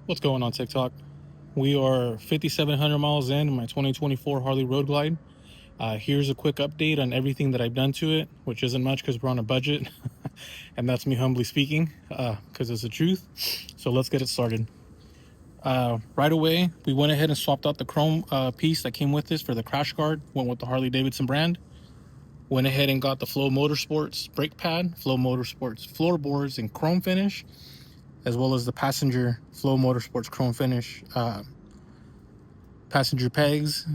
What's going on TikTok? We are 5,700 miles in my 2024 Harley Road Glide. Here's a quick update on everything that I've done to it, which isn't much because we're on a budget. And that's me humbly speaking, because it's the truth. So let's get it started. Right away, we went ahead and swapped out the chrome piece that came with this for the crash guard. Went with the Harley Davidson brand. Went ahead and got the Flow Motorsports brake pad, Flow Motorsports floorboards in chrome finish, as well as the passenger Flow Motorsports chrome finish passenger pegs,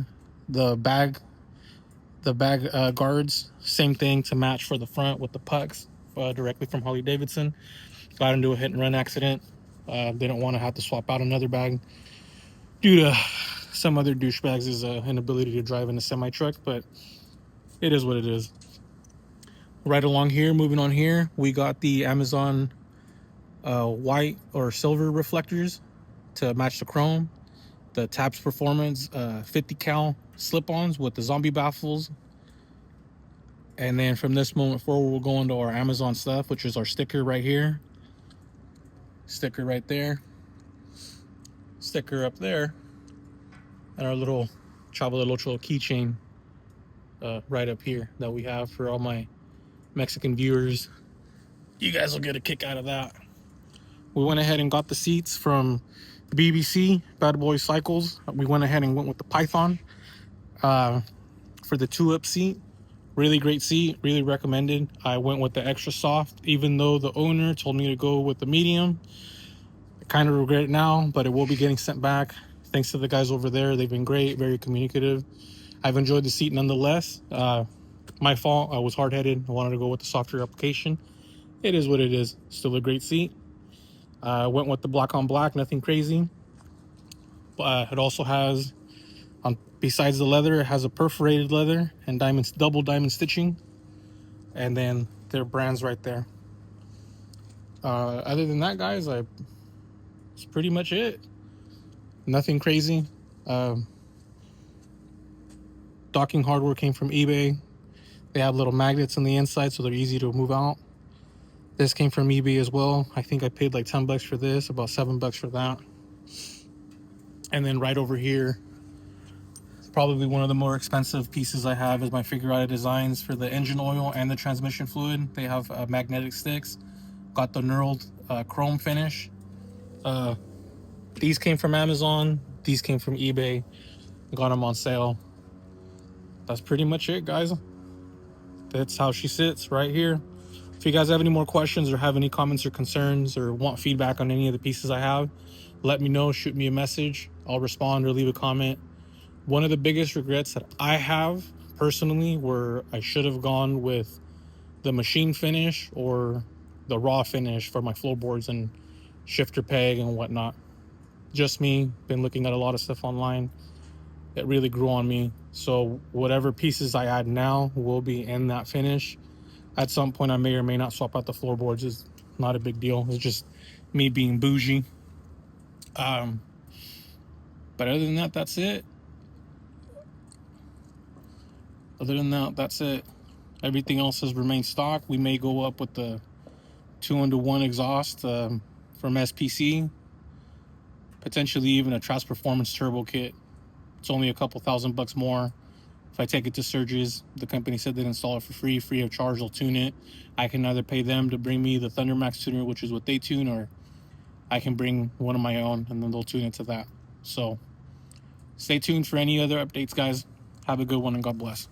the bag guards, same thing to match for the front with the pucks directly from Harley Davidson. Got into a hit and run accident. Didn't want to have to swap out another bag due to some other douchebags' inability to drive in a semi truck, but it is what it is. Right along here, moving on here, we got the Amazon white or silver reflectors to match the chrome. The Taps Performance 50 cal slip-ons with the zombie baffles. And then from this moment forward, we'll go into our Amazon stuff, which is our sticker right here. Sticker right there. Sticker up there. And our little Chavo del Ocho keychain right up here that we have for all my Mexican viewers. You guys will get a kick out of that. We went ahead and got the seats from BBC, Bad Boy Cycles. We went ahead and went with the Python for the two-up seat. Really great seat, really recommended. I went with the extra soft, even though the owner told me to go with the medium. I kind of regret it now, but it will be getting sent back. Thanks to the guys over there. They've been great, very communicative. I've enjoyed the seat nonetheless. My fault, I was hard-headed. I wanted to go with the softer application. It is what it is. Still a great seat. Went with the black on black, nothing crazy. It also has, besides the leather, it has a perforated leather and double diamond stitching. And then their brands right there. Other than that, guys, it's pretty much it. Nothing crazy. Docking hardware came from eBay. They have little magnets on the inside, so they're easy to move out. This came from eBay as well. I think I paid like $10 for this, about $7 for that. And then right over here, probably one of the more expensive pieces I have is my Figure Out Designs for the engine oil and the transmission fluid. They have magnetic sticks. Got the knurled chrome finish. These came from Amazon. These came from eBay. Got them on sale. That's pretty much it, guys. That's how she sits right here. If you guys have any more questions or have any comments or concerns or want feedback on any of the pieces I have, let me know. Shoot me a message. I'll respond or leave a comment. One of the biggest regrets that I have personally were I should have gone with the machine finish or the raw finish for my floorboards and shifter peg and whatnot. Just me. Been looking at a lot of stuff online. It really grew on me. So whatever pieces I add now will be in that finish. At some point, I may or may not swap out the floorboards. It's not a big deal. It's just me being bougie. But other than that, that's it. That's it. Everything else has remained stock. We may go up with the 2-1 exhaust from SPC. Potentially even a Trans Performance turbo kit. It's only a couple $1,000 more. If I take it to Surges, the company said they'd install it for free of charge. They'll tune it. I can either pay them to bring me the Thundermax tuner, which is what they tune, or I can bring one of my own and then they'll tune it to that. So stay tuned for any other updates, guys. Have a good one and God bless.